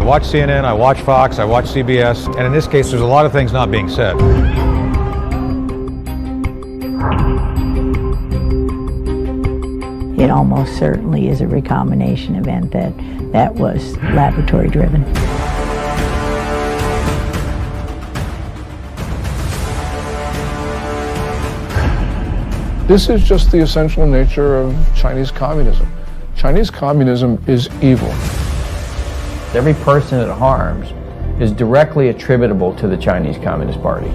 watch CNN, I watch Fox, I watch CBS, and in this case, there's a lot of things not being said. It almost certainly is a recombination event that was laboratory driven. This is just the essential nature of Chinese communism. Chinese communism is evil. Every person it harms is directly attributable to the Chinese Communist Party.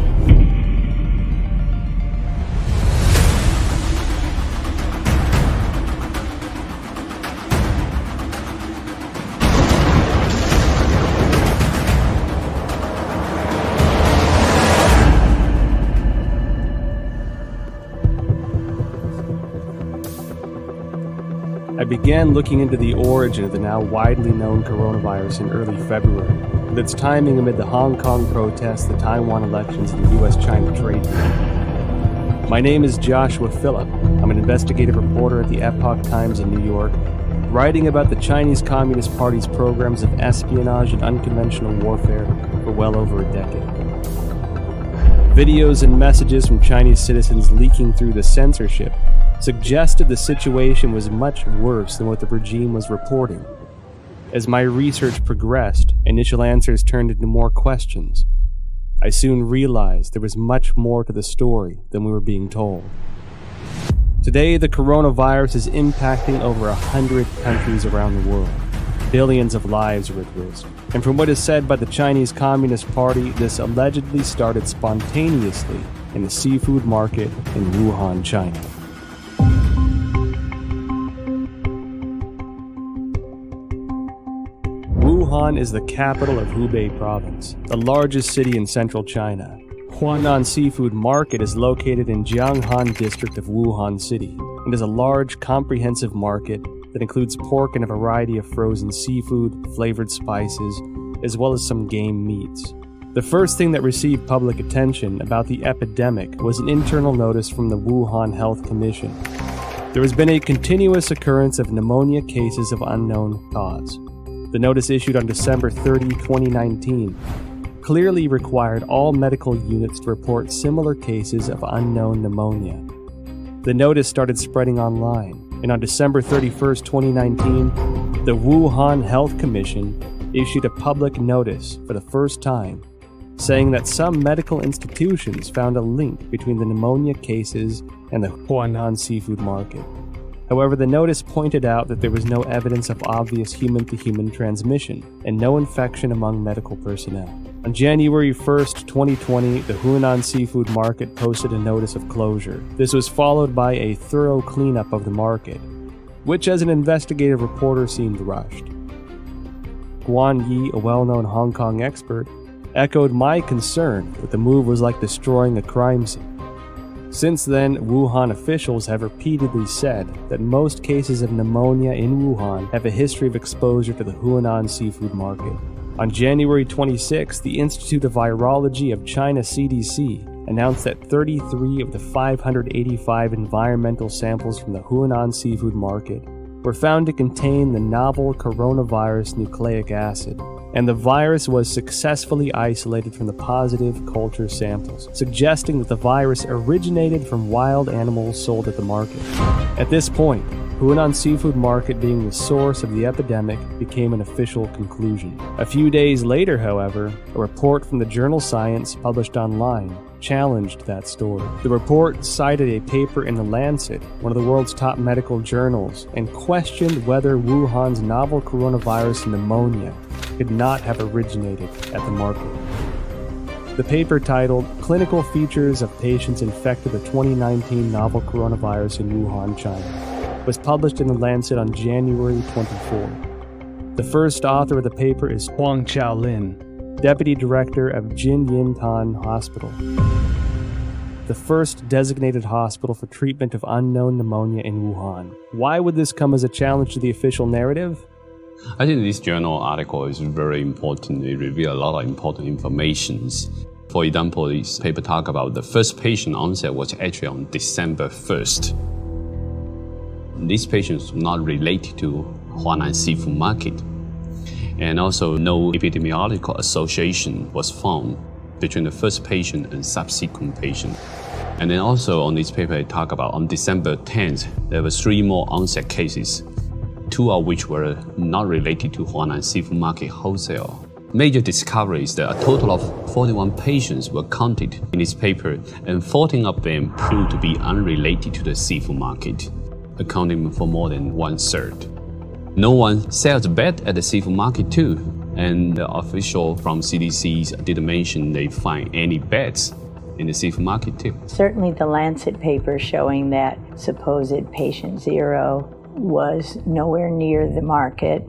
I began looking into the origin of the now widely known coronavirus in early February, with its timing amid the Hong Kong protests, the Taiwan elections, and the US-China trade war. My name is Joshua Phillip. I'm an investigative reporter at the Epoch Times in New York, writing about the Chinese Communist Party's programs of espionage and unconventional warfare for well over a decade. Videos and messages from Chinese citizens leaking through the censorship suggested the situation was much worse than what the regime was reporting. As my research progressed, initial answers turned into more questions. I soon realized there was much more to the story than we were being told. Today, the coronavirus is impacting over 100 countries around the world. Billions of lives are at risk. And from what is said by the Chinese Communist Party, this allegedly started spontaneously in the seafood market in Wuhan, China. Wuhan is the capital of Hubei province, the largest city in central China. Huanan Seafood Market is located in Jianghan district of Wuhan City and is a large, comprehensive market that includes pork and a variety of frozen seafood, flavored spices, as well as some game meats. The first thing that received public attention about the epidemic was an internal notice from the Wuhan Health Commission. There has been a continuous occurrence of pneumonia cases of unknown cause. The notice issued on December 30, 2019, clearly required all medical units to report similar cases of unknown pneumonia. The notice started spreading online, and on December 31, 2019, the Wuhan Health Commission issued a public notice for the first time, saying that some medical institutions found a link between the pneumonia cases and the Huanan seafood market. However, the notice pointed out that there was no evidence of obvious human-to-human transmission and no infection among medical personnel. On January 1, 2020, the Huanan seafood market posted a notice of closure. This was followed by a thorough cleanup of the market, which as an investigative reporter seemed rushed. Guan Yi, a well-known Hong Kong expert, echoed my concern that the move was like destroying a crime scene. Since then, Wuhan officials have repeatedly said that most cases of pneumonia in Wuhan have a history of exposure to the Huanan seafood market. On January 26, the Institute of Virology of China CDC announced that 33 of the 585 environmental samples from the Huanan seafood market were found to contain the novel coronavirus nucleic acid, and the virus was successfully isolated from the positive culture samples, suggesting that the virus originated from wild animals sold at the market. At this point, Huanan seafood market being the source of the epidemic became an official conclusion. A few days later, however, a report from the journal Science published online challenged that story. The report cited a paper in The Lancet, one of the world's top medical journals, and questioned whether Wuhan's novel coronavirus pneumonia could not have originated at the market. The paper, titled Clinical Features of Patients Infected with the 2019 Novel Coronavirus in Wuhan, China, was published in The Lancet on January 24. The first author of the paper is Huang Qiaolin, Deputy Director of Jinyintan Hospital, the first designated hospital for treatment of unknown pneumonia in Wuhan. Why would this come as a challenge to the official narrative? I think this journal article is very important. It reveals a lot of important information. For example, this paper talks about the first patient onset was actually on December 1st. These patients were not related to Huanan seafood market. and also no epidemiological association was found between the first patient and subsequent patient. And then also on this paper, I talk about on December 10th, there were 3 more onset cases, 2 of which were not related to Huanan Seafood Market wholesale. Major discovery is that a total of 41 patients were counted in this paper, and 14 of them proved to be unrelated to the seafood market, accounting for more than 1/3. No one sells bed at the seafood market too, and the official from CDC didn't mention they find any beds in the seafood market too. Certainly the Lancet paper showing that supposed patient 0 was nowhere near the market.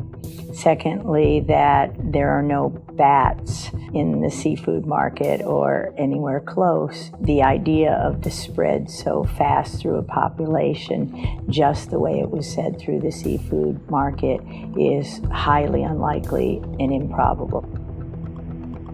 Secondly, that there are no bats in the seafood market or anywhere close. The idea of the spread so fast through a population, just the way it was said through the seafood market, is highly unlikely and improbable.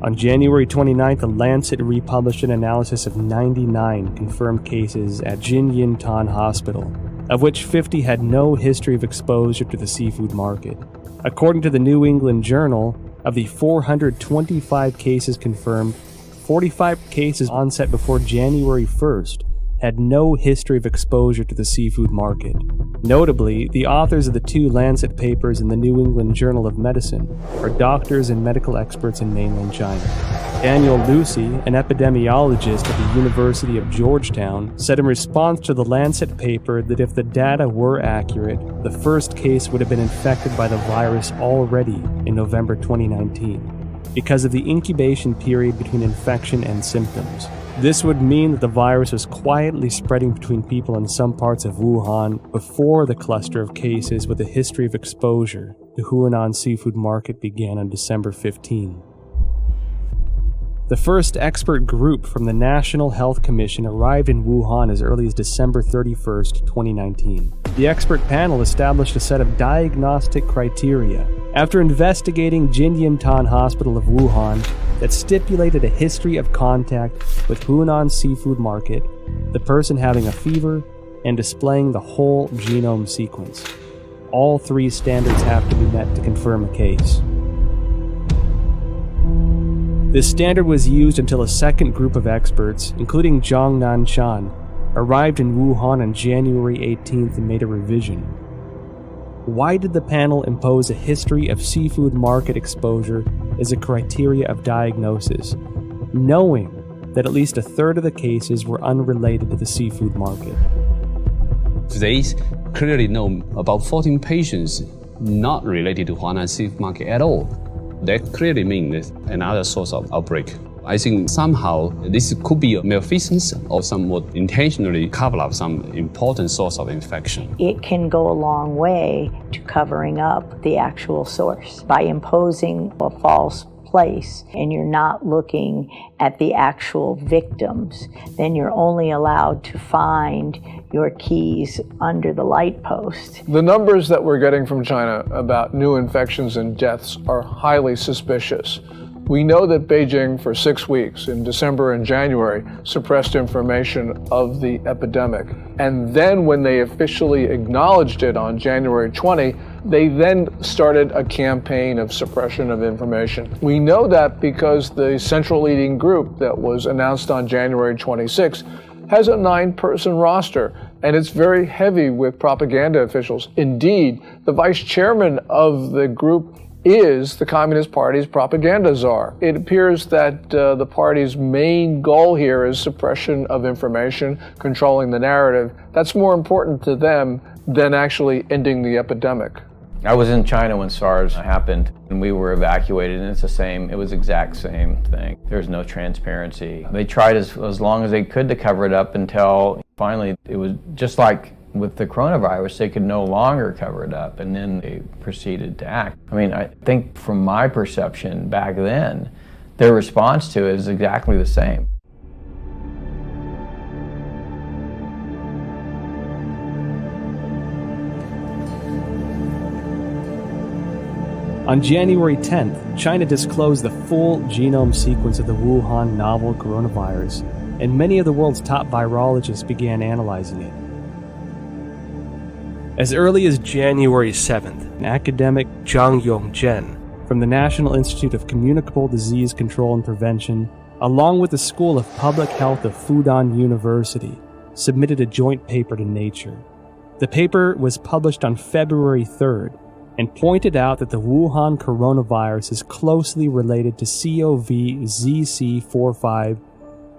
On January 29th, the Lancet republished an analysis of 99 confirmed cases at Jinyintan Hospital, of which 50 had no history of exposure to the seafood market. According to the New England Journal, of the 425 cases confirmed, 45 cases onset before January 1st had no history of exposure to the seafood market. Notably, the authors of the 2 Lancet papers in the New England Journal of Medicine are doctors and medical experts in mainland China. Daniel Lucy, an epidemiologist at the University of Georgetown, said in response to the Lancet paper that if the data were accurate, the first case would have been infected by the virus already in November 2019, because of the incubation period between infection and symptoms. This would mean that the virus was quietly spreading between people in some parts of Wuhan before the cluster of cases with a history of exposure to Huanan Seafood Market began on December 15. The first expert group from the National Health Commission arrived in Wuhan as early as December 31st, 2019. The expert panel established a set of diagnostic criteria after investigating Jinyintan Hospital of Wuhan that stipulated a history of contact with Huanan Seafood Market, the person having a fever, and displaying the whole genome sequence. All 3 standards have to be met to confirm a case. This standard was used until a second group of experts, including Zhang Nanshan, arrived in Wuhan on January 18th and made a revision. Why did the panel impose a history of seafood market exposure as a criteria of diagnosis, knowing that at least 1/3 of the cases were unrelated to the seafood market? They clearly know about 14 patients not related to Huanan Seafood Market at all. That clearly means another source of outbreak. I think somehow this could be a malfeasance or somewhat intentionally cover up some important source of infection. It can go a long way to covering up the actual source by imposing a false place and you're not looking at the actual victims. Then you're only allowed to find your keys under the light post. The numbers that we're getting from China about new infections and deaths are highly suspicious. We know that Beijing for 6 weeks in December and January suppressed information of the epidemic. And then when they officially acknowledged it on January 20, they then started a campaign of suppression of information. We know that because the central leading group that was announced on January 26 has a 9-person roster, and it's very heavy with propaganda officials. Indeed, the vice chairman of the group is the Communist Party's propaganda czar. It appears that the party's main goal here is suppression of information, controlling the narrative. That's more important to them than actually ending the epidemic. I was in China when SARS happened, and we were evacuated, and it was exact same thing. There's no transparency. They tried as long as they could to cover it up until finally it was just like with the coronavirus, they could no longer cover it up, and then they proceeded to act. I mean, I think from my perception back then, their response to it is exactly the same. On January 10th, China disclosed the full genome sequence of the Wuhan novel coronavirus, and many of the world's top virologists began analyzing it. As early as January 7th, academic Zhang Yongzhen from the National Institute of Communicable Disease Control and Prevention, along with the School of Public Health of Fudan University, submitted a joint paper to Nature. The paper was published on February 3rd and pointed out that the Wuhan coronavirus is closely related to CoV-ZC45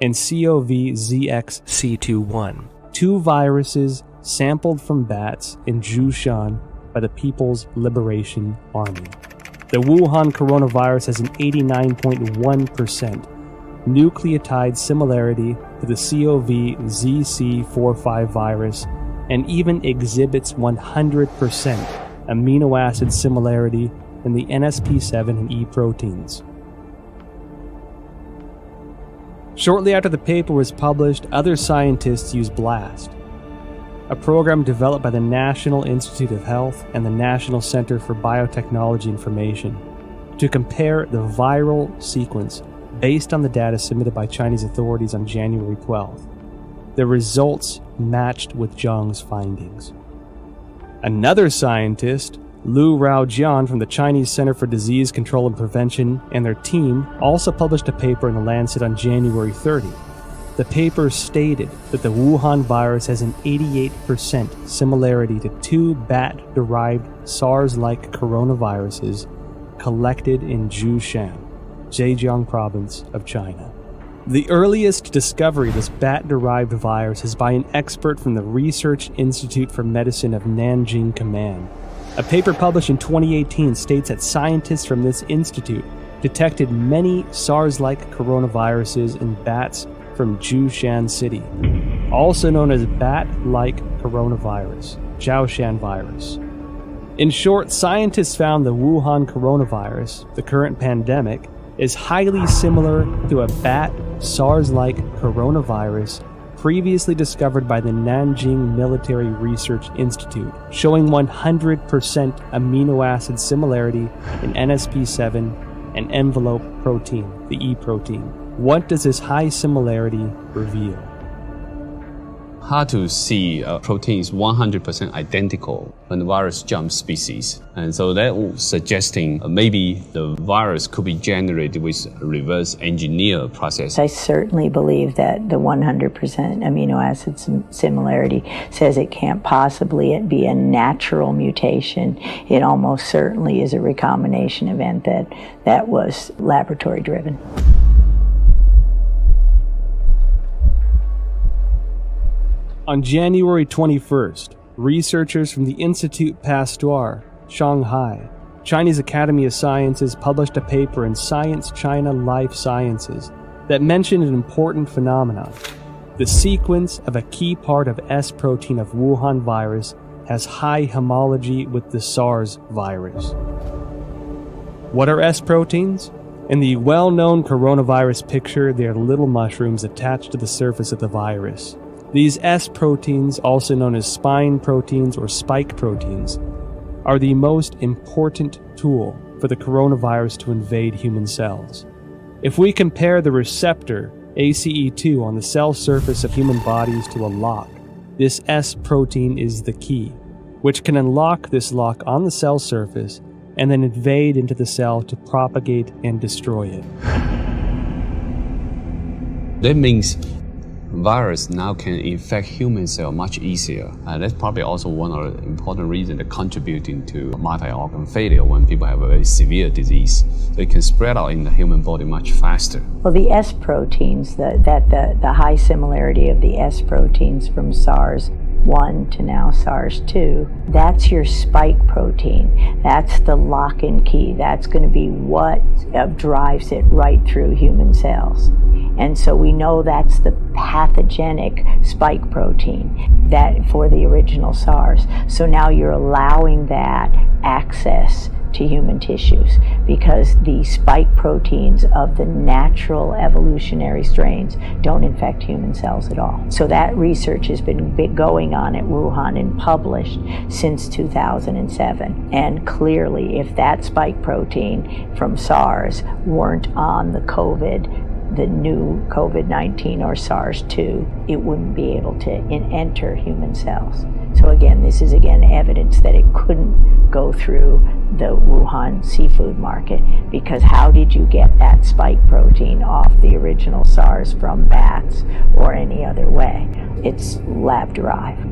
and CoV-ZXC21, two viruses sampled from bats in Zhoushan by the People's Liberation Army. The Wuhan coronavirus has an 89.1% nucleotide similarity to the CoV-ZC45 virus and even exhibits 100% amino acid similarity in the NSP7 and E proteins. Shortly after the paper was published, other scientists used BLAST, a program developed by the National Institute of Health and the National Center for Biotechnology Information, to compare the viral sequence based on the data submitted by Chinese authorities on January 12th. The results matched with Zhang's findings. Another scientist, Lu Raojian from the Chinese Center for Disease Control and Prevention, and their team also published a paper in The Lancet on January 30. The paper stated that the Wuhan virus has an 88% similarity to two bat-derived SARS-like coronaviruses collected in Zhoushan, Zhejiang province of China. The earliest discovery of this bat-derived virus is by an expert from the Research Institute for Medicine of Nanjing Command. A paper published in 2018 states that scientists from this institute detected many SARS-like coronaviruses in bats from Zhoushan City, also known as bat-like coronavirus, Zhoushan virus. In short, scientists found the Wuhan coronavirus, the current pandemic, is highly similar to a bat SARS-like coronavirus previously discovered by the Nanjing Military Research Institute, showing 100% amino acid similarity in NSP7 and envelope protein, the E protein. What does this high similarity reveal? Hard to see a protein is 100% identical when the virus jumps species. And so that was suggesting maybe the virus could be generated with a reverse engineer process. I certainly believe that the 100% amino acid similarity says it can't possibly be a natural mutation. It almost certainly is a recombination event that was laboratory driven. On January 21st, researchers from the Institut Pasteur, Shanghai, Chinese Academy of Sciences published a paper in Science China Life Sciences that mentioned an important phenomenon. The sequence of a key part of S protein of Wuhan virus has high homology with the SARS virus. What are S proteins? In the well-known coronavirus picture, they are little mushrooms attached to the surface of the virus. These S proteins, also known as spine proteins or spike proteins, are the most important tool for the coronavirus to invade human cells. If we compare the receptor ACE2 on the cell surface of human bodies to a lock, this S protein is the key, which can unlock this lock on the cell surface and then invade into the cell to propagate and destroy it. That means virus now can infect human cell much easier. That's probably also one of the important reasons that contributing to multi-organ failure when people have a very severe disease. So it can spread out in the human body much faster. Well, the S proteins, the high similarity of the S proteins from SARS-1 to now SARS-2, that's your spike protein. That's the lock and key. That's going to be what drives it right through human cells. And so we know that's the pathogenic spike protein that for the original SARS. So now you're allowing that access to human tissues because the spike proteins of the natural evolutionary strains don't infect human cells at all. So that research has been going on at Wuhan and published since 2007. And clearly, if that spike protein from SARS weren't on the new COVID-19 or SARS-2, it wouldn't be able to enter human cells. So again, this is evidence that it couldn't go through the Wuhan seafood market, because how did you get that spike protein off the original SARS from bats or any other way? It's lab-derived.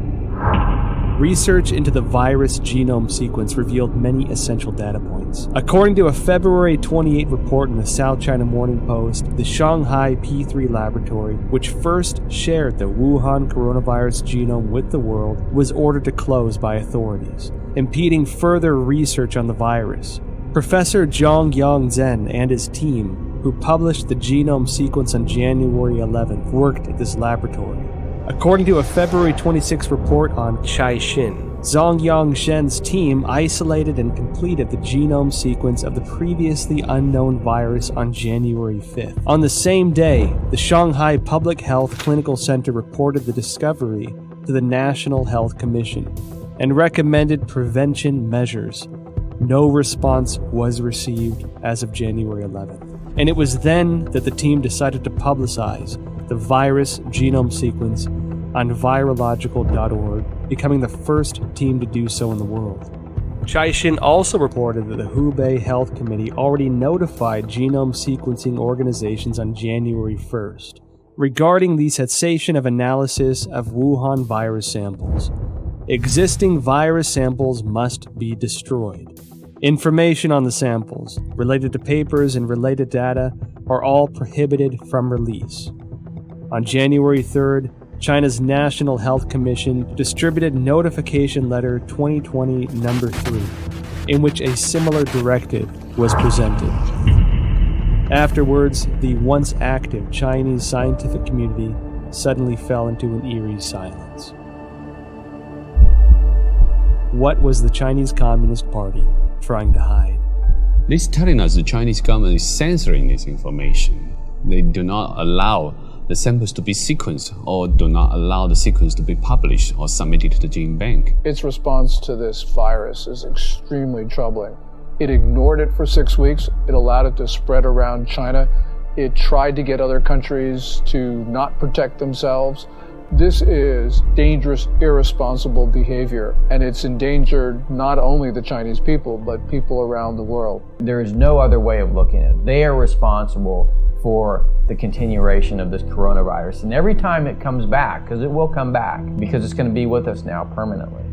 Research into the virus genome sequence revealed many essential data points. According to a February 28 report in the South China Morning Post, the Shanghai P3 laboratory, which first shared the Wuhan coronavirus genome with the world, was ordered to close by authorities, impeding further research on the virus. Professor Zhongyang Zhen and his team, who published the genome sequence on January 11th, worked at this laboratory. According to a February 26 report on Caixin, Zhongyang Zhen's team isolated and completed the genome sequence of the previously unknown virus on January 5th. On the same day, the Shanghai Public Health Clinical Center reported the discovery to the National Health Commission and recommended prevention measures. No response was received as of January 11th. And it was then that the team decided to publicize the virus genome sequence on virological.org, becoming the first team to do so in the world. Caixin also reported that the Hubei Health Committee already notified genome sequencing organizations on January 1st regarding the cessation of analysis of Wuhan virus samples. Existing virus samples must be destroyed. Information on the samples, related to papers and related data, are all prohibited from release. On January 3rd, China's National Health Commission distributed Notification Letter 2020 number 3, in which a similar directive was presented. Afterwards, the once active Chinese scientific community suddenly fell into an eerie silence. What was the Chinese Communist Party trying to hide? This is telling us the Chinese government is censoring this information. They do not allow the samples to be sequenced or do not allow the sequence to be published or submitted to the gene bank. Its response to this virus is extremely troubling. It ignored it for 6 weeks. It allowed it to spread around China. It tried to get other countries to not protect themselves. This is dangerous, irresponsible behavior, and it's endangered not only the Chinese people, but people around the world. There is no other way of looking at it. They are responsible for the continuation of this coronavirus. And every time it comes back, because it will come back, because it's going to be with us now permanently,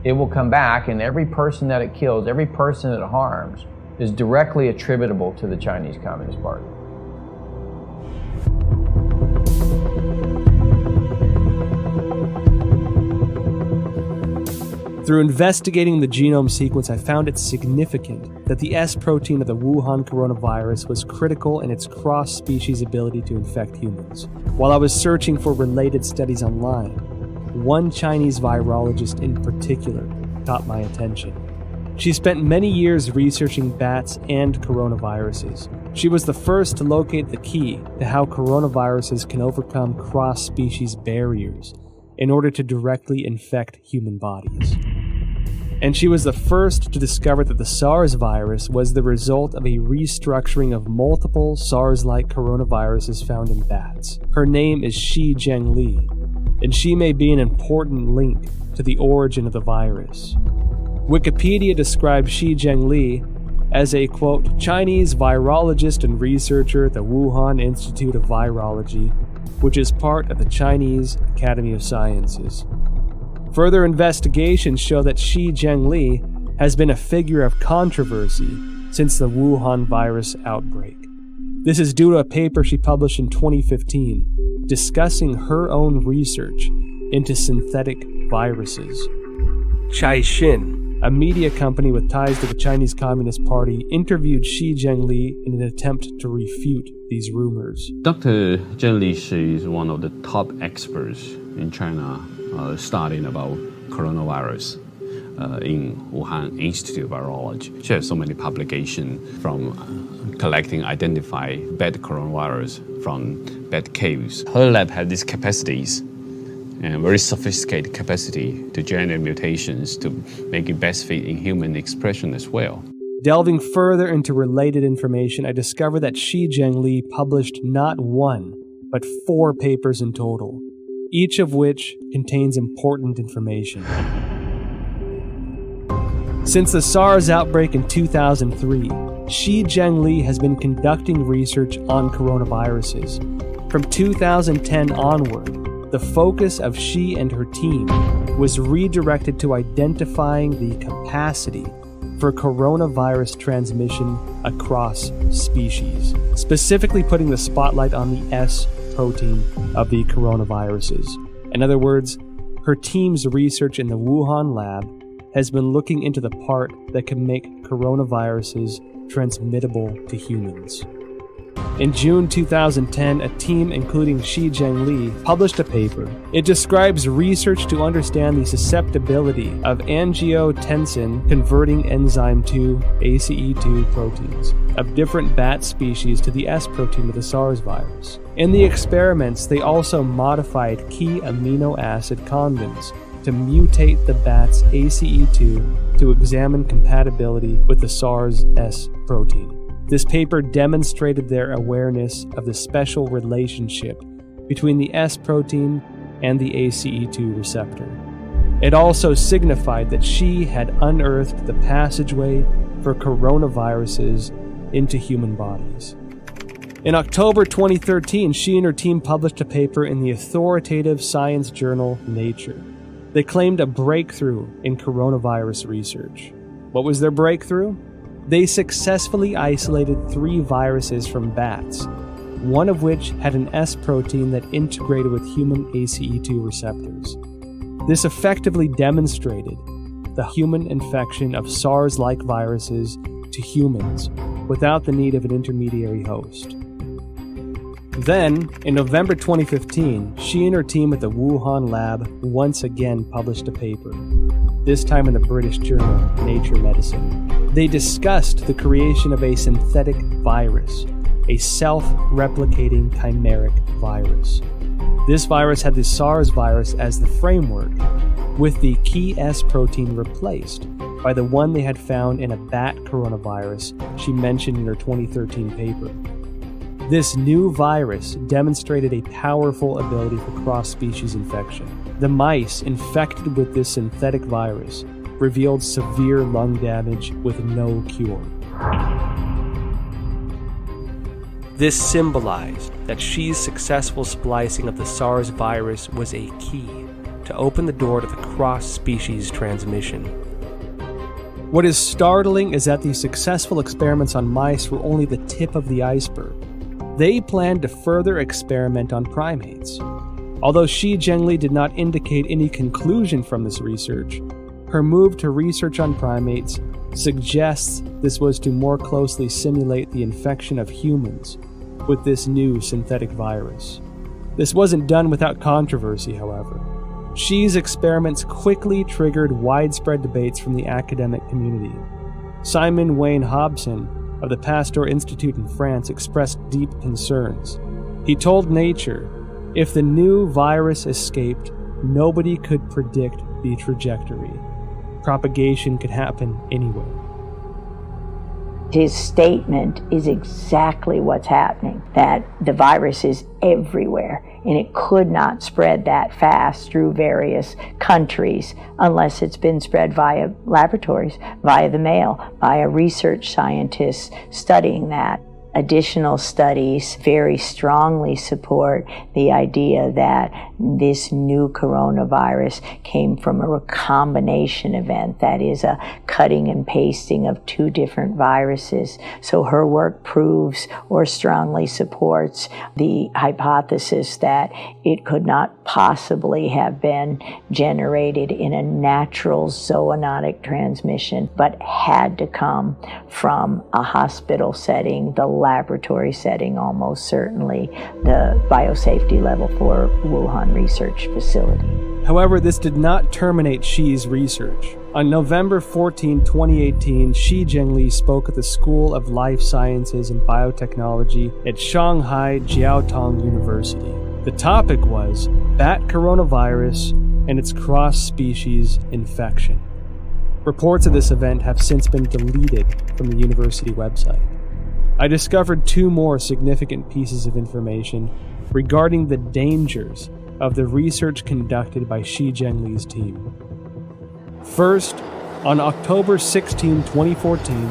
it will come back, and every person that it kills, every person that it harms, is directly attributable to the Chinese Communist Party. Through investigating the genome sequence, I found it significant that the S protein of the Wuhan coronavirus was critical in its cross-species ability to infect humans. While I was searching for related studies online, one Chinese virologist in particular caught my attention. She spent many years researching bats and coronaviruses. She was the first to locate the key to how coronaviruses can overcome cross-species barriers in order to directly infect human bodies. And she was the first to discover that the SARS virus was the result of a restructuring of multiple SARS-like coronaviruses found in bats. Her name is Shi Zhengli, and she may be an important link to the origin of the virus. Wikipedia describes Shi Zhengli as a, quote, Chinese virologist and researcher at the Wuhan Institute of Virology, which is part of the Chinese Academy of Sciences. Further investigations show that Shi Zhengli has been a figure of controversy since the Wuhan virus outbreak. This is due to a paper she published in 2015 discussing her own research into synthetic viruses. Caixin, a media company with ties to the Chinese Communist Party, interviewed Shi Zhengli in an attempt to refute these rumors. Dr. Zhengli is one of the top experts in China studying about coronavirus in Wuhan Institute of Virology. She has so many publications from collecting, identify bad coronavirus from bad caves. Her lab had these capacities and very sophisticated capacity to generate mutations to make it best fit in human expression as well. Delving further into related information, I discovered that Shi Zhengli published not one, but 4 papers in total, each of which contains important information. Since the SARS outbreak in 2003, Shi Zhengli has been conducting research on coronaviruses. From 2010 onward, the focus of Shi and her team was redirected to identifying the capacity for coronavirus transmission across species, specifically putting the spotlight on the S protein of the coronaviruses. In other words, her team's research in the Wuhan lab has been looking into the part that can make coronaviruses transmittable to humans. In June 2010, a team including Shi Zhengli published a paper. It describes research to understand the susceptibility of angiotensin converting enzyme 2 ACE2 proteins of different bat species to the S protein of the SARS virus. In the experiments, they also modified key amino acid convents to mutate the bat's ACE2 to examine compatibility with the SARS S protein. This paper demonstrated their awareness of the special relationship between the S protein and the ACE2 receptor. It also signified that Shi had unearthed the passageway for coronaviruses into human bodies. In October 2013, Shi and her team published a paper in the authoritative science journal Nature. They claimed a breakthrough in coronavirus research. What was their breakthrough? They successfully isolated 3 viruses from bats, one of which had an S protein that integrated with human ACE2 receptors. This effectively demonstrated the human infection of SARS-like viruses to humans without the need of an intermediary host. Then, in November 2015, Shi and her team at the Wuhan lab once again published a paper, this time in the British journal Nature Medicine. They discussed the creation of a synthetic virus, a self-replicating chimeric virus. This virus had the SARS virus as the framework, with the key S protein replaced by the one they had found in a bat coronavirus she mentioned in her 2013 paper. This new virus demonstrated a powerful ability for cross-species infection. The mice infected with this synthetic virus revealed severe lung damage with no cure. This symbolized that Shi's successful splicing of the SARS virus was a key to open the door to the cross-species transmission. What is startling is that these successful experiments on mice were only the tip of the iceberg. They planned to further experiment on primates. Although Shi Zhengli did not indicate any conclusion from this research, her move to research on primates suggests this was to more closely simulate the infection of humans with this new synthetic virus. This wasn't done without controversy, however. Shi's experiments quickly triggered widespread debates from the academic community. Simon Wayne Hobson of the Pasteur Institute in France expressed deep concerns. He told Nature, if the new virus escaped, nobody could predict the trajectory. Propagation could happen anywhere. His statement is exactly what's happening, that the virus is everywhere and it could not spread that fast through various countries unless it's been spread via laboratories, via the mail, via research scientists studying that. Additional studies very strongly support the idea that this new coronavirus came from a recombination event, that is a cutting and pasting of 2 different viruses. So her work proves or strongly supports the hypothesis that it could not possibly have been generated in a natural zoonotic transmission, but had to come from a hospital setting, the laboratory setting, almost certainly the biosafety level for Wuhan Research Facility. However, this did not terminate Shi's research. On November 14, 2018, Shi Zhengli spoke at the School of Life Sciences and Biotechnology at Shanghai Jiaotong University. The topic was bat coronavirus and its cross-species infection. Reports of this event have since been deleted from the university website. I discovered 2 more significant pieces of information regarding the dangers of the research conducted by Shi Zhengli's team. First, On October 16, 2014,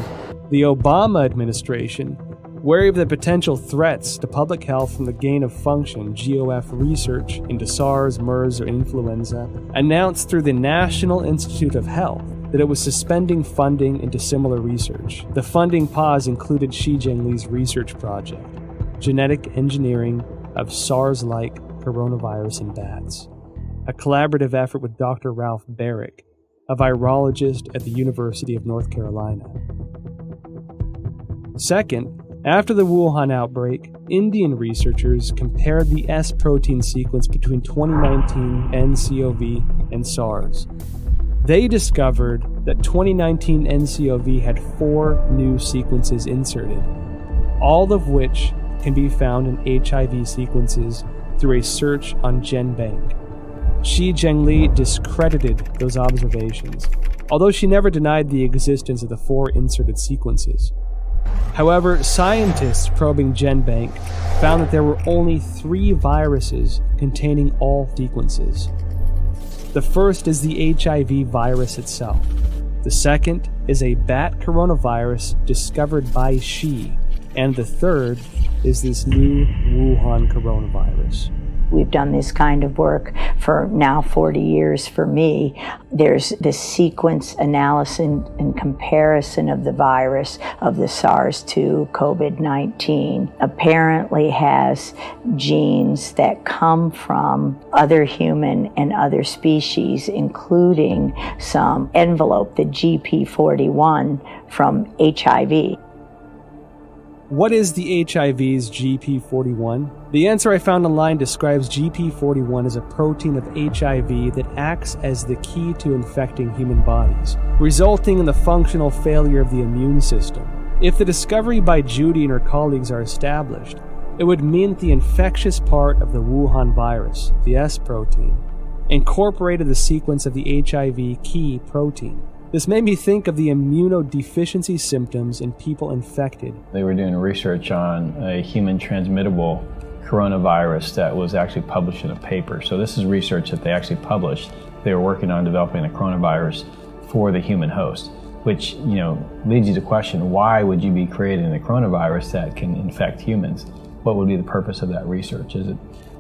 the Obama administration, wary of the potential threats to public health from the gain-of-function GOF research into SARS, MERS, or influenza, announced through the National Institute of Health that it was suspending funding into similar research. The funding pause included Xi Jinping's research project, Genetic Engineering of SARS-like Coronavirus in Bats, a collaborative effort with Dr. Ralph Barrick, a virologist at the University of North Carolina. Second, after the Wuhan outbreak, Indian researchers compared the S protein sequence between 2019 nCoV and SARS. They discovered that 2019 nCoV had 4 new sequences inserted, all of which can be found in HIV sequences through a search on GenBank. Shi Zhengli discredited those observations, although she never denied the existence of the 4 inserted sequences. However, scientists probing GenBank found that there were only 3 viruses containing all sequences. The first is the HIV virus itself. The second is a bat coronavirus discovered by Xi. And the third is this new Wuhan coronavirus. We've done this kind of work for now 40 years for me. There's this sequence analysis and comparison of the virus of the SARS to COVID-19 apparently has genes that come from other human and other species, including some envelope, the GP41 from HIV. What is the HIV's GP41? The answer I found online describes GP41 as a protein of HIV that acts as the key to infecting human bodies, resulting in the functional failure of the immune system. If the discovery by Judy and her colleagues are established, it would mean that the infectious part of the Wuhan virus, the S protein, incorporated the sequence of the HIV key protein. This made me think of the immunodeficiency symptoms in people infected. They were doing research on a human transmittable coronavirus that was actually published in a paper. So this is research that they actually published. They were working on developing a coronavirus for the human host, which, leads you to question, why would you be creating a coronavirus that can infect humans? What would be the purpose of that research? Is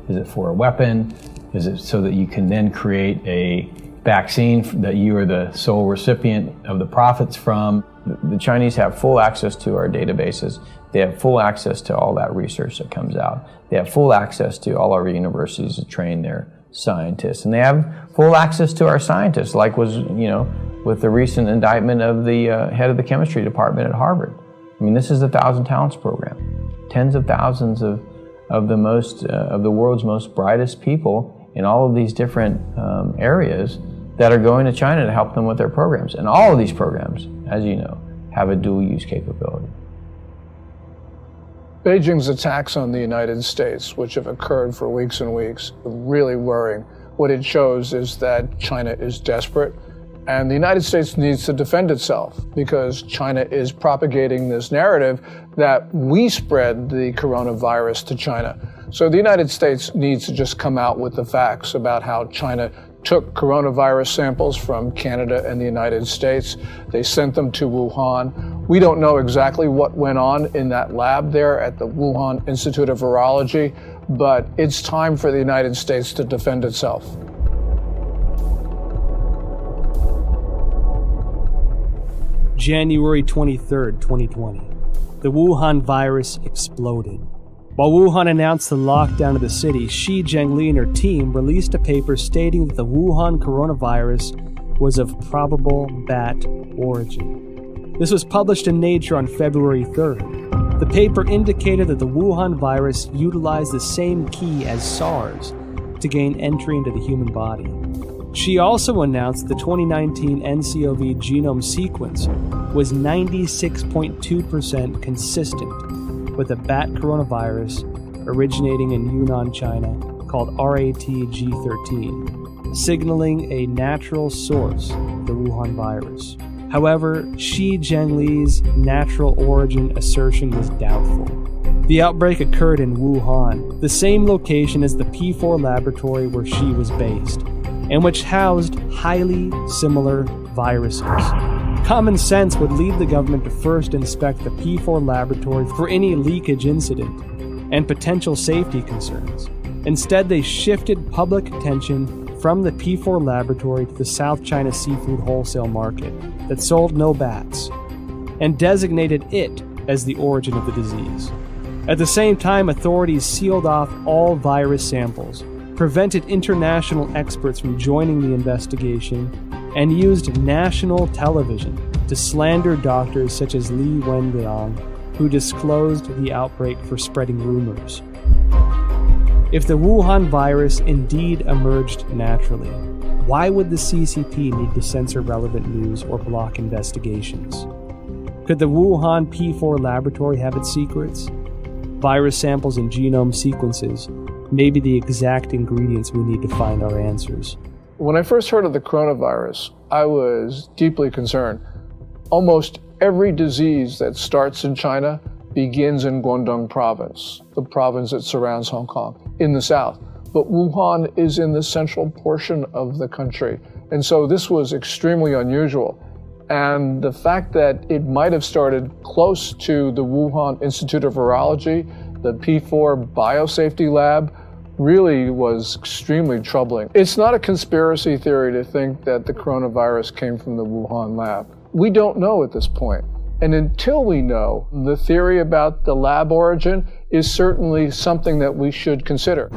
it for a weapon? Is it so that you can then create a vaccine that you are the sole recipient of the profits from? The Chinese have full access to our databases. They have full access to all that research that comes out. They have full access to all our universities to train their scientists. And they have full access to our scientists, like was, with the recent indictment of the head of the chemistry department at Harvard. I mean, this is the 1,000 Talents program. Tens of thousands of the world's most brightest people in all of these different areas that are going to China to help them with their programs. And all of these programs, as you know, have a dual use capability. Beijing's attacks on the United States, which have occurred for weeks and weeks, are really worrying. What it shows is that China is desperate, and the United States needs to defend itself because China is propagating this narrative that we spread the coronavirus to China. So the United States needs to just come out with the facts about how China took coronavirus samples from Canada and the United States. They sent them to Wuhan. We don't know exactly what went on in that lab there at the Wuhan Institute of Virology, but it's time for the United States to defend itself. January 23rd, 2020. The Wuhan virus exploded. While Wuhan announced the lockdown of the city, Shi Zhengli and her team released a paper stating that the Wuhan coronavirus was of probable bat origin. This was published in Nature on February 3rd. The paper indicated that the Wuhan virus utilized the same key as SARS to gain entry into the human body. She also announced the 2019 nCoV genome sequence was 96.2% consistent with a bat coronavirus originating in Yunnan, China, called RATG13, signaling a natural source of the Wuhan virus. However, Shi Zhengli's natural origin assertion was doubtful. The outbreak occurred in Wuhan, the same location as the P4 laboratory where Shi was based, and which housed highly similar viruses. Common sense would lead the government to first inspect the P4 laboratory for any leakage incident and potential safety concerns. Instead, they shifted public attention from the P4 laboratory to the South China seafood wholesale market that sold no bats, and designated it as the origin of the disease. At the same time, authorities sealed off all virus samples, prevented international experts from joining the investigation, and used national television to slander doctors such as Li Wenliang, who disclosed the outbreak for spreading rumors. If the Wuhan virus indeed emerged naturally, why would the CCP need to censor relevant news or block investigations? Could the Wuhan P4 laboratory have its secrets? Virus samples and genome sequences may be the exact ingredients we need to find our answers. When I first heard of the coronavirus, I was deeply concerned. Almost every disease that starts in China begins in Guangdong province, the province that surrounds Hong Kong, in the south. But Wuhan is in the central portion of the country. And so this was extremely unusual. And the fact that it might have started close to the Wuhan Institute of Virology, the P4 biosafety lab, really was extremely troubling. It's not a conspiracy theory to think that the coronavirus came from the Wuhan lab. We don't know at this point. And until we know, the theory about the lab origin is certainly something that we should consider.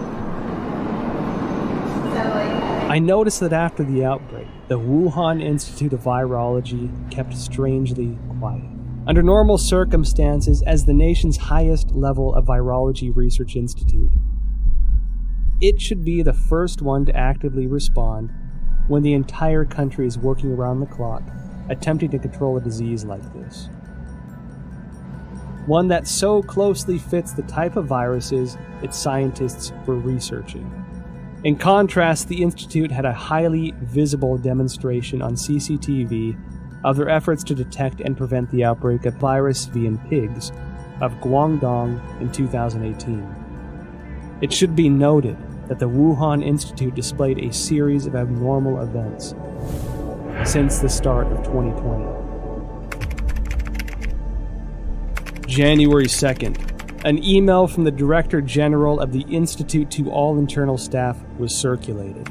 I noticed that after the outbreak, the Wuhan Institute of Virology kept strangely quiet. Under normal circumstances, as the nation's highest level of virology research institute, it should be the first one to actively respond when the entire country is working around the clock, attempting to control a disease like this. One that so closely fits the type of viruses its scientists were researching. In contrast, the Institute had a highly visible demonstration on CCTV of their efforts to detect and prevent the outbreak of virus V in pigs of Guangdong in 2018. It should be noted that the Wuhan Institute displayed a series of abnormal events since the start of 2020. January 2nd, an email from the Director General of the Institute to all internal staff was circulated.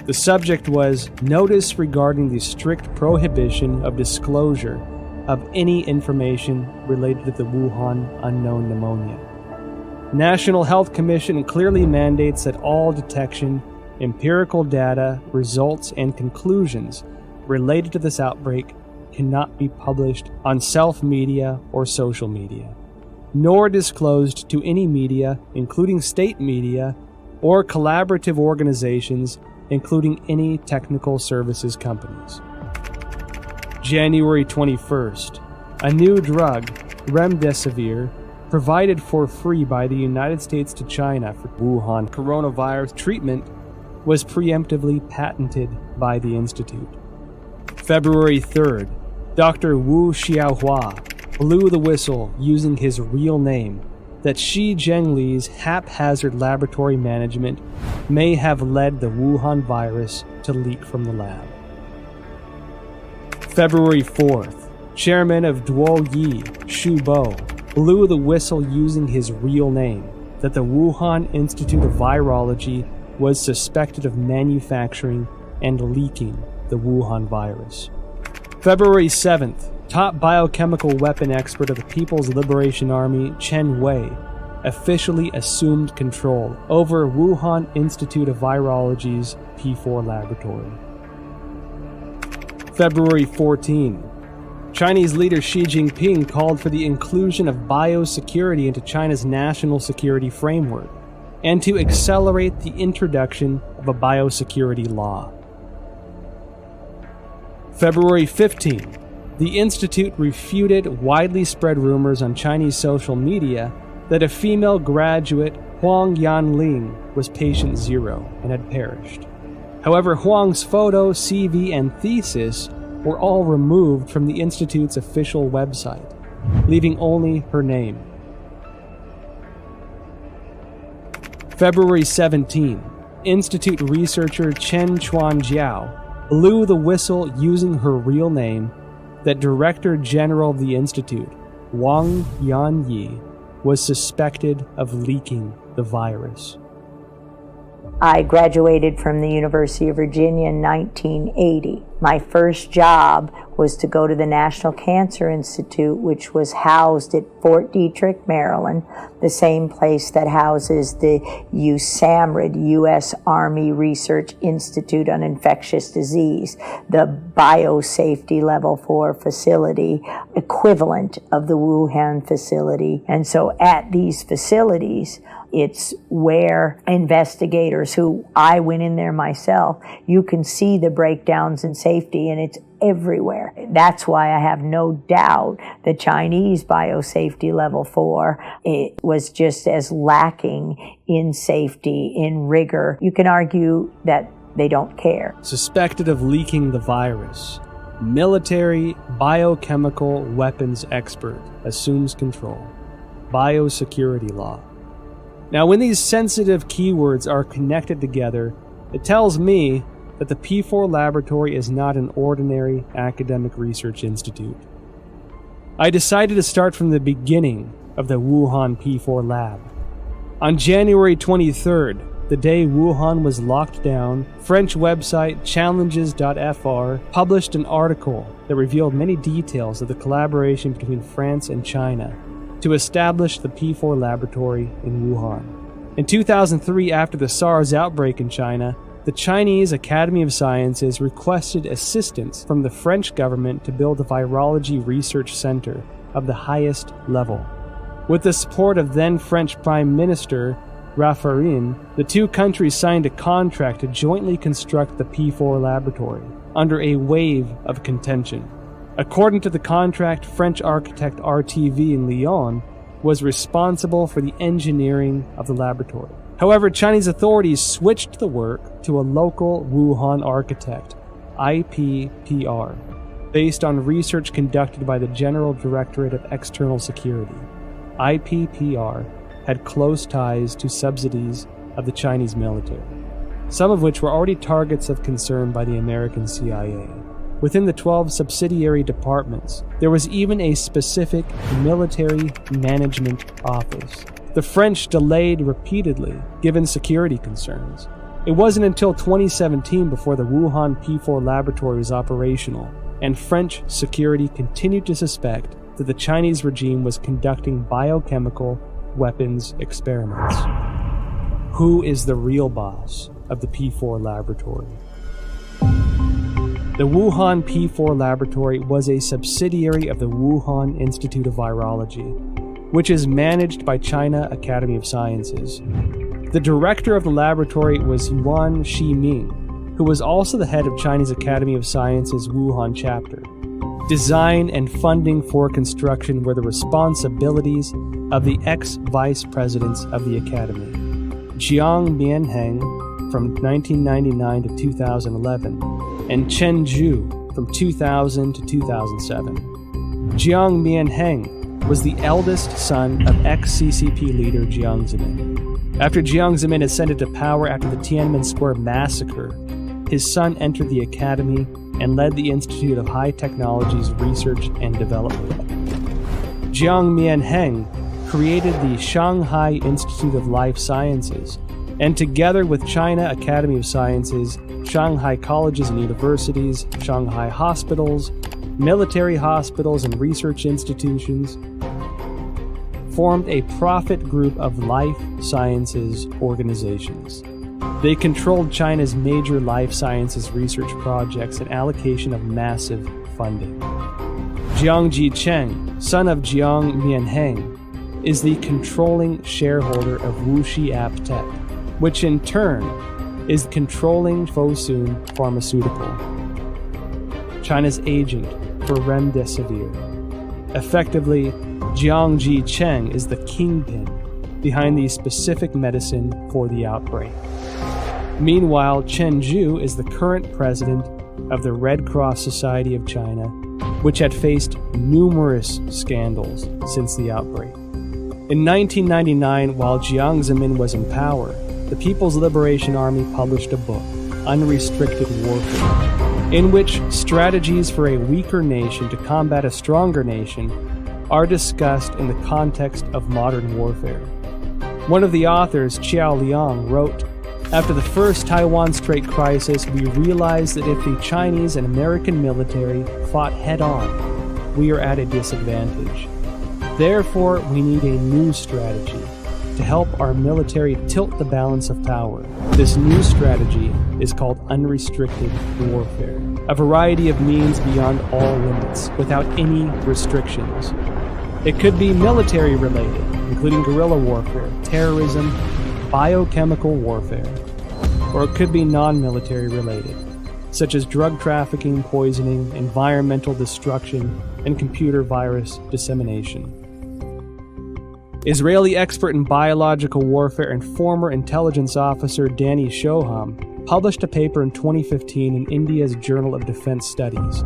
The subject was notice regarding the strict prohibition of disclosure of any information related to the Wuhan unknown pneumonia. National Health Commission clearly mandates that all detection, empirical data, results, and conclusions related to this outbreak cannot be published on self-media or social media, nor disclosed to any media, including state media, or collaborative organizations, including any technical services companies. January 21st, a new drug, remdesivir, provided for free by the United States to China for Wuhan coronavirus treatment, was preemptively patented by the Institute. February 3rd, Dr. Wu Xiaohua blew the whistle using his real name that Xi Zhengli's haphazard laboratory management may have led the Wuhan virus to leak from the lab. February 4th, Chairman of Duoyi, Xu Bo, blew the whistle using his real name that the Wuhan Institute of Virology was suspected of manufacturing and leaking the Wuhan virus. February 7th, top biochemical weapon expert of the People's Liberation Army, Chen Wei, officially assumed control over Wuhan Institute of Virology's P4 laboratory. February 14, Chinese leader Xi Jinping called for the inclusion of biosecurity into China's national security framework and to accelerate the introduction of a biosecurity law. February 15, the Institute refuted widely spread rumors on Chinese social media that a female graduate, Huang Yanling, was patient zero and had perished. However, Huang's photo, CV, and thesis were all removed from the Institute's official website, leaving only her name. February 17, Institute researcher Chen Chuanjiao blew the whistle using her real name that Director General of the Institute, Wang Yanyi, was suspected of leaking the virus. I graduated from the University of Virginia in 1980. My first job was to go to the National Cancer Institute, which was housed at Fort Detrick, Maryland, the same place that houses the USAMRIID, U.S. Army Research Institute on Infectious Disease, the biosafety level 4 facility, equivalent of the Wuhan facility. And so at these facilities, it's where investigators who I went in there myself, you can see the breakdowns in safety, and it's everywhere. That's why I have no doubt the Chinese biosafety level 4, it was just as lacking in safety, in rigor. You can argue that they don't care. Suspected of leaking the virus, military biochemical weapons expert assumes control. Biosecurity law. Now, when these sensitive keywords are connected together, it tells me that the P4 laboratory is not an ordinary academic research institute. I decided to start from the beginning of the Wuhan P4 lab. On January 23rd, the day Wuhan was locked down, French website challenges.fr published an article that revealed many details of the collaboration between France and China to establish the P4 laboratory in Wuhan. In 2003, after the SARS outbreak in China, the Chinese Academy of Sciences requested assistance from the French government to build a virology research center of the highest level. With the support of then French Prime Minister Raffarin, the two countries signed a contract to jointly construct the P4 laboratory under a wave of contention. According to the contract, French architect RTV in Lyon was responsible for the engineering of the laboratory. However, Chinese authorities switched the work to a local Wuhan architect, IPPR, based on research conducted by the General Directorate of External Security. IPPR had close ties to subsidies of the Chinese military, some of which were already targets of concern by the American CIA. Within the 12 subsidiary departments, there was even a specific military management office. The French delayed repeatedly, given security concerns. It wasn't until 2017 before the Wuhan P4 laboratory was operational, and French security continued to suspect that the Chinese regime was conducting biochemical weapons experiments. Who is the real boss of the P4 laboratory? The Wuhan P4 laboratory was a subsidiary of the Wuhan Institute of Virology, which is managed by China Academy of Sciences. The director of the laboratory was Yuan Shiming, who was also the head of China's Academy of Sciences Wuhan chapter. Design and funding for construction were the responsibilities of the ex-vice presidents of the academy, Jiang Mianheng from 1999 to 2011, and Chen Zhu from 2000 to 2007. Jiang Mianheng was the eldest son of ex-CCP leader Jiang Zemin. After Jiang Zemin ascended to power after the Tiananmen Square massacre, his son entered the academy and led the Institute of High Technologies Research and Development. Jiang Mianheng created the Shanghai Institute of Life Sciences, and together with China Academy of Sciences, Shanghai colleges and universities, Shanghai hospitals, military hospitals, and research institutions, formed a profit group of life sciences organizations. They controlled China's major life sciences research projects and allocation of massive funding. Jiang Jicheng, son of Jiang Mianheng, is the controlling shareholder of Wuxi AppTec, which in turn is controlling Fosun Pharmaceutical, China's agent for Remdesivir. Effectively, Jiang Jicheng is the kingpin behind the specific medicine for the outbreak. Meanwhile, Chen Zhu is the current president of the Red Cross Society of China, which had faced numerous scandals since the outbreak. In 1999, while Jiang Zemin was in power, the People's Liberation Army published a book, Unrestricted Warfare, in which strategies for a weaker nation to combat a stronger nation are discussed in the context of modern warfare. One of the authors, Qiao Liang, wrote, "After the first Taiwan Strait crisis, we realized that if the Chinese and American military fought head-on, we are at a disadvantage. Therefore, we need a new strategy to help our military tilt the balance of power. This new strategy is called unrestricted warfare, a variety of means beyond all limits, without any restrictions. It could be military-related, including guerrilla warfare, terrorism, biochemical warfare, or it could be non-military related, such as drug trafficking, poisoning, environmental destruction, and computer virus dissemination." Israeli expert in biological warfare and former intelligence officer Danny Shoham published a paper in 2015 in India's Journal of Defense Studies.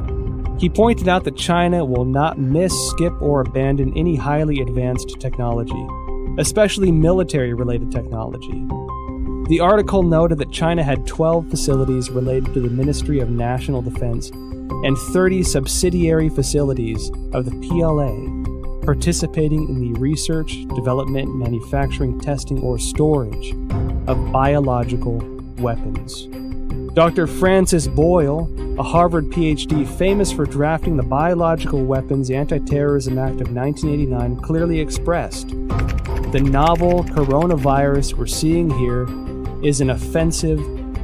He pointed out that China will not miss, skip, or abandon any highly advanced technology, especially military-related technology. The article noted that China had 12 facilities related to the Ministry of National Defense and 30 subsidiary facilities of the PLA participating in the research, development, manufacturing, testing, or storage of biological weapons. Dr. Francis Boyle, a Harvard PhD famous for drafting the Biological Weapons Anti-Terrorism Act of 1989, clearly expressed, "The novel coronavirus we're seeing here is an offensive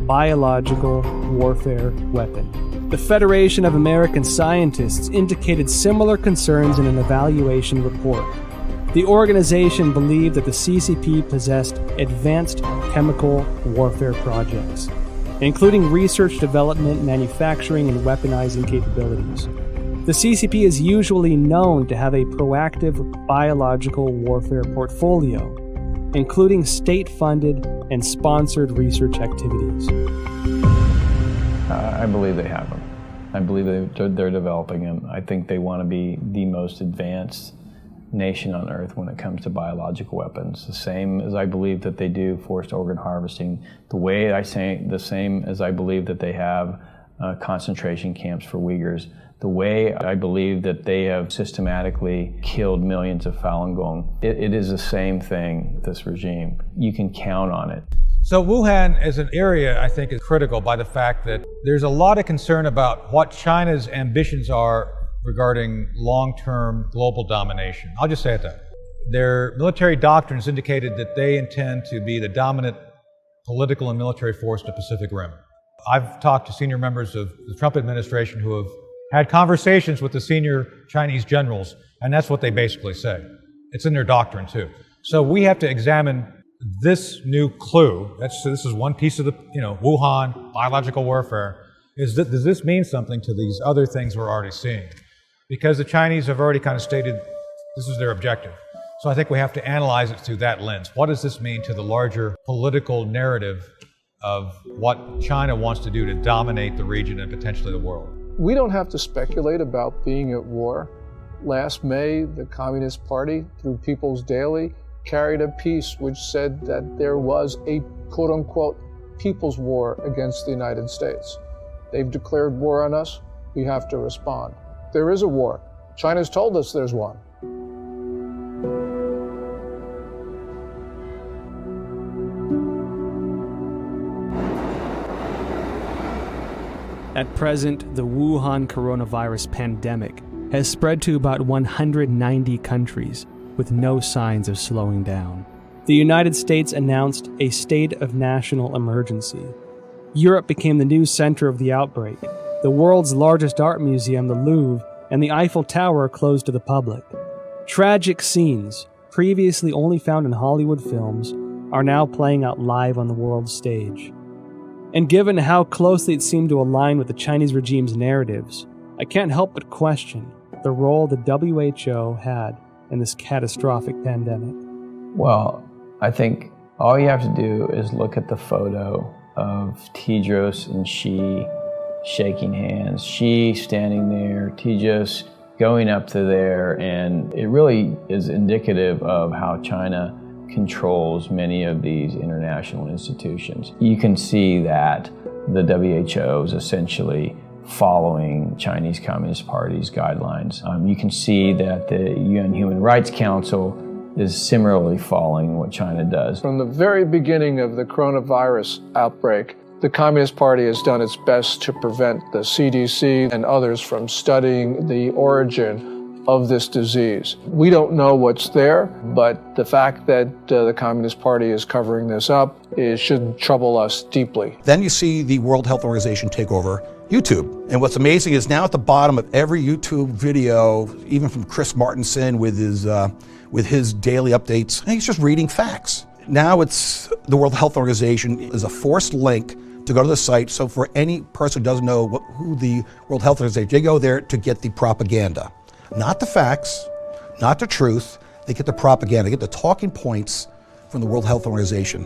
biological warfare weapon." The Federation of American Scientists indicated similar concerns in an evaluation report. The organization believed that the CCP possessed advanced chemical warfare projects, including research, development, manufacturing, and weaponizing capabilities. The CCP is usually known to have a proactive biological warfare portfolio, including state-funded and sponsored research activities. I believe they have them. I believe they're developing them. I think they want to be the most advanced nation on earth when it comes to biological weapons. The same as I believe that they do forced organ harvesting. The same as I believe that they have concentration camps for Uyghurs. The way I believe that they have systematically killed millions of Falun Gong. It is the same thing, this regime. You can count on it. So Wuhan as an area, I think, is critical by the fact that there's a lot of concern about what China's ambitions are regarding long-term global domination. I'll just say it that. Their military doctrines indicated that they intend to be the dominant political and military force in the Pacific Rim. I've talked to senior members of the Trump administration who have had conversations with the senior Chinese generals, and that's what they basically say. It's in their doctrine, too. So we have to examine this new clue. This is one piece of the, Wuhan, biological warfare. Does this mean something to these other things we're already seeing? Because the Chinese have already kind of stated this is their objective. So I think we have to analyze it through that lens. What does this mean to the larger political narrative of what China wants to do to dominate the region and potentially the world? We don't have to speculate about being at war. Last May, the Communist Party, through People's Daily, carried a piece which said that there was a quote-unquote people's war against the United States. They've declared war on us. We have to respond. There is a war. China's told us there's one. At present, the Wuhan coronavirus pandemic has spread to about 190 countries, with no signs of slowing down. The United States announced a state of national emergency. Europe became the new center of the outbreak. The world's largest art museum, the Louvre, and the Eiffel Tower are closed to the public. Tragic scenes, previously only found in Hollywood films, are now playing out live on the world stage. And given how closely it seemed to align with the Chinese regime's narratives, I can't help but question the role the WHO had in this catastrophic pandemic. Well, I think all you have to do is look at the photo of Tedros and Xi shaking hands, Xi standing there, Tedros going up to there, and it really is indicative of how China controls many of these international institutions. You can see that the WHO is essentially following Chinese Communist Party's guidelines. You can see that the UN Human Rights Council is similarly following what China does. From the very beginning of the coronavirus outbreak, the Communist Party has done its best to prevent the CDC and others from studying the origin of this disease. We don't know what's there, but the fact that the Communist Party is covering this up should trouble us deeply. Then you see the World Health Organization take over YouTube. And what's amazing is now at the bottom of every YouTube video, even from Chris Martenson with his daily updates, he's just reading facts. Now it's the World Health Organization is a forced link to go to the site. So for any person who doesn't know who the World Health Organization, they go there to get the propaganda. Not the facts, not the truth, they get the propaganda, they get the talking points from the World Health Organization.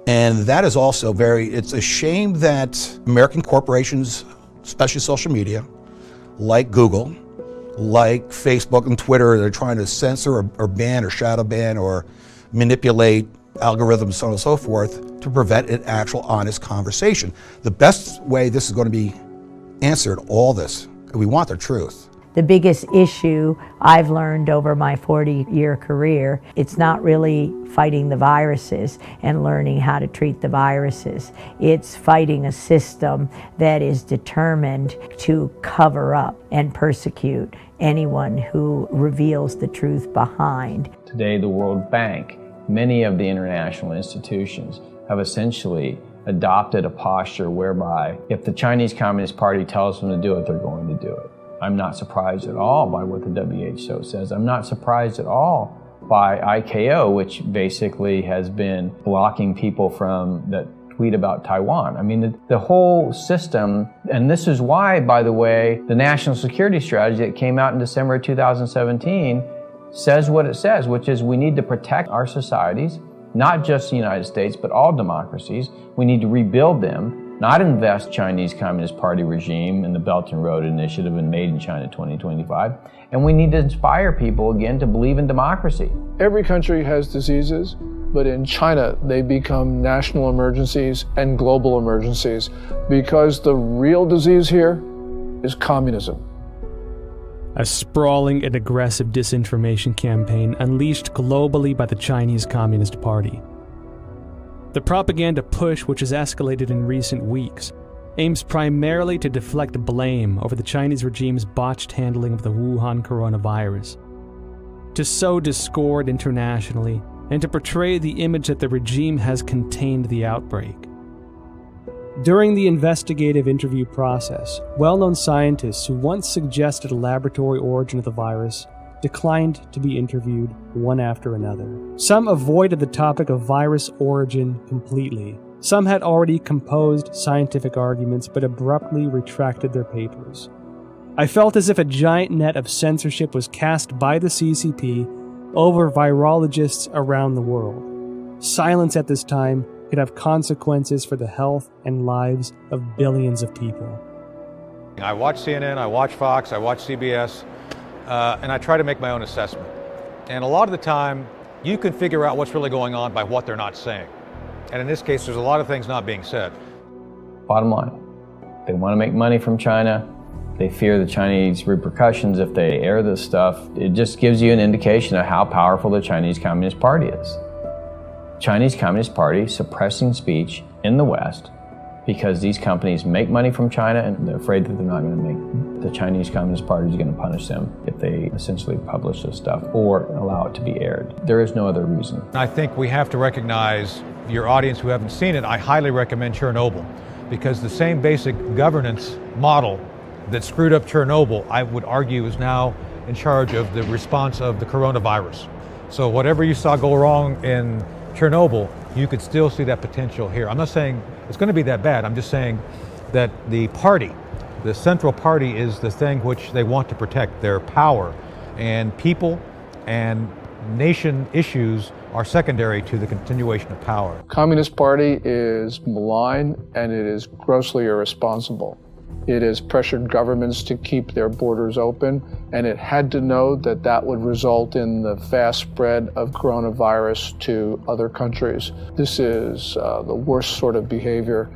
And that is also it's a shame that American corporations, especially social media, like Google, like Facebook and Twitter, they're trying to censor or ban or shadow ban or manipulate algorithms, so on and so forth, to prevent an actual honest conversation. The best way this is going to be answered, all this, we want the truth. The biggest issue I've learned over my 40-year career, it's not really fighting the viruses and learning how to treat the viruses. It's fighting a system that is determined to cover up and persecute anyone who reveals the truth behind. Today, the World Bank, many of the international institutions have essentially adopted a posture whereby if the Chinese Communist Party tells them to do it, they're going to do it. I'm not surprised at all by what the WHO says. I'm not surprised at all by ICAO, which basically has been blocking people from that tweet about Taiwan. I mean, the whole system, and this is why, by the way, the national security strategy that came out in December 2017 says what it says, which is we need to protect our societies, not just the United States, but all democracies. We need to rebuild them, not invest Chinese Communist Party regime in the Belt and Road Initiative and Made in China 2025. And we need to inspire people again to believe in democracy. Every country has diseases, but in China they become national emergencies and global emergencies because the real disease here is communism. A sprawling and aggressive disinformation campaign unleashed globally by the Chinese Communist Party. The propaganda push, which has escalated in recent weeks, aims primarily to deflect blame over the Chinese regime's botched handling of the Wuhan coronavirus, to sow discord internationally, and to portray the image that the regime has contained the outbreak. During the investigative interview process, well-known scientists who once suggested a laboratory origin of the virus declined to be interviewed one after another. Some avoided the topic of virus origin completely. Some had already composed scientific arguments but abruptly retracted their papers. I felt as if a giant net of censorship was cast by the CCP over virologists around the world. Silence at this time could have consequences for the health and lives of billions of people. I watch CNN, I watch Fox, I watch CBS, and I try to make my own assessment. And a lot of the time, you can figure out what's really going on by what they're not saying. And in this case, there's a lot of things not being said. Bottom line, they want to make money from China. They fear the Chinese repercussions if they air this stuff. It just gives you an indication of how powerful the Chinese Communist Party is. Chinese Communist Party suppressing speech in the West because these companies make money from China and they're afraid that they're not going to make, the Chinese Communist Party is going to punish them if they essentially publish this stuff or allow it to be aired. There is no other reason. I think we have to recognize, your audience who haven't seen it, I highly recommend Chernobyl, because the same basic governance model that screwed up Chernobyl, I would argue, is now in charge of the response of the coronavirus. So whatever you saw go wrong in Chernobyl, you could still see that potential here. I'm not saying it's going to be that bad. I'm just saying that the party, the central party, is the thing which they want to protect, their power. And people and nation issues are secondary to the continuation of power. Communist Party is malign and it is grossly irresponsible. It has pressured governments to keep their borders open, and it had to know that that would result in the fast spread of coronavirus to other countries. This is the worst sort of behavior,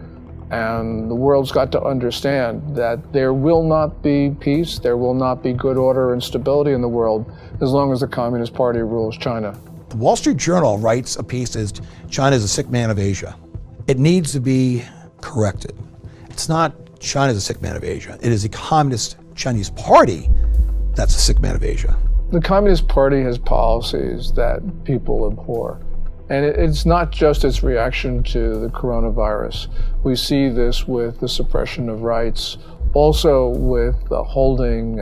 and the world's got to understand that there will not be peace, there will not be good order and stability in the world as long as the Communist Party rules China. The Wall Street Journal writes a piece as China is a sick man of Asia. It needs to be corrected. It's not China is a sick man of Asia. It is the Communist Chinese Party that's a sick man of Asia. The Communist Party has policies that people abhor. And it's not just its reaction to the coronavirus. We see this with the suppression of rights, also with holding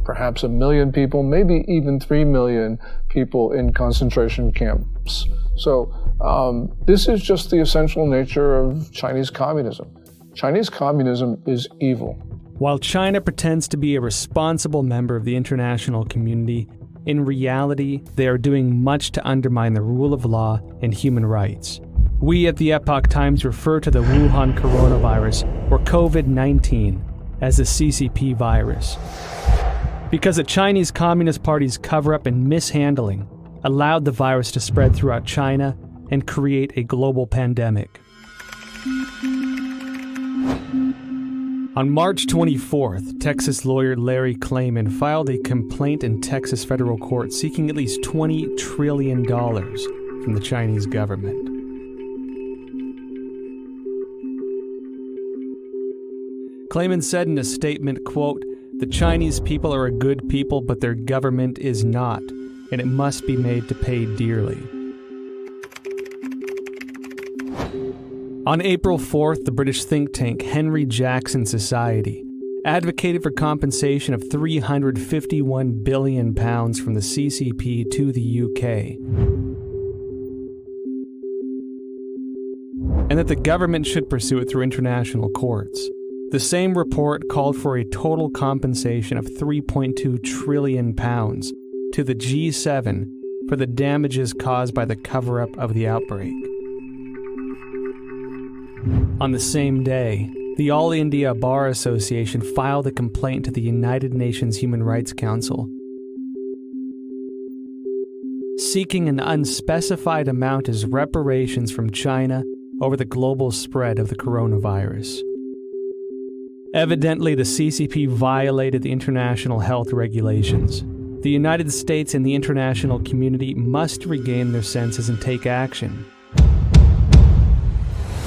perhaps 1 million people, maybe even 3 million people in concentration camps. So this is just the essential nature of Chinese communism. Chinese communism is evil. While China pretends to be a responsible member of the international community, in reality, they are doing much to undermine the rule of law and human rights. We at the Epoch Times refer to the Wuhan coronavirus, or COVID-19, as the CCP virus, because the Chinese Communist Party's cover-up and mishandling allowed the virus to spread throughout China and create a global pandemic. On March 24th, Texas lawyer Larry Klayman filed a complaint in Texas federal court seeking at least $20 trillion from the Chinese government. Klayman said in a statement, quote, "The Chinese people are a good people, but their government is not, and it must be made to pay dearly." On April 4th, the British think tank Henry Jackson Society advocated for compensation of £351 billion from the CCP to the UK, and that the government should pursue it through international courts. The same report called for a total compensation of £3.2 trillion to the G7 for the damages caused by the cover-up of the outbreak. On the same day, the All India Bar Association filed a complaint to the United Nations Human Rights Council, seeking an unspecified amount as reparations from China over the global spread of the coronavirus. Evidently, the CCP violated the international health regulations. The United States and the international community must regain their senses and take action.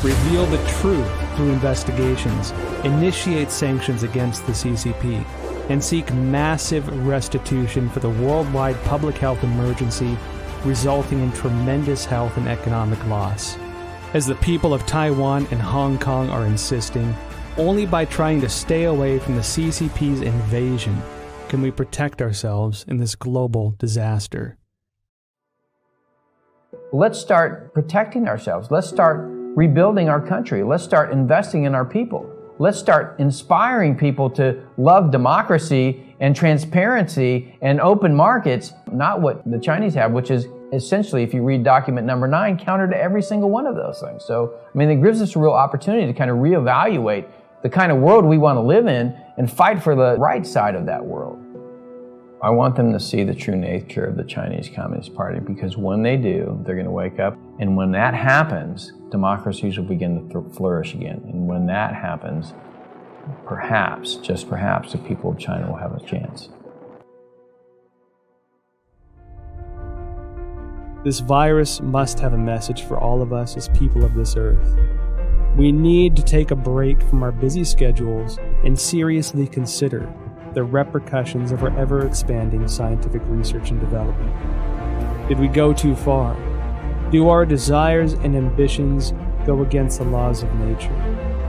Reveal the truth through investigations, initiate sanctions against the CCP, and seek massive restitution for the worldwide public health emergency resulting in tremendous health and economic loss. As the people of Taiwan and Hong Kong are insisting, only by trying to stay away from the CCP's invasion can we protect ourselves in this global disaster. Let's start protecting ourselves. Let's start rebuilding our country. Let's start investing in our people. Let's start inspiring people to love democracy and transparency and open markets, not what the Chinese have, which is essentially, if you read document number 9, counter to every single one of those things. So, I mean, it gives us a real opportunity to kind of reevaluate the kind of world we want to live in and fight for the right side of that world. I want them to see the true nature of the Chinese Communist Party, because when they do, they're going to wake up. And when that happens, democracies will begin to flourish again. And when that happens, perhaps, just perhaps, the people of China will have a chance. This virus must have a message for all of us as people of this earth. We need to take a break from our busy schedules and seriously consider the repercussions of our ever-expanding scientific research and development. Did we go too far? Do our desires and ambitions go against the laws of nature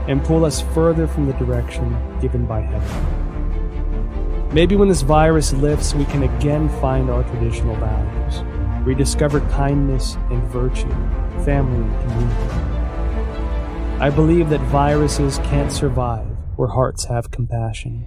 and pull us further from the direction given by heaven? Maybe when this virus lifts, we can again find our traditional values, rediscover kindness and virtue, family and community. I believe that viruses can't survive where hearts have compassion.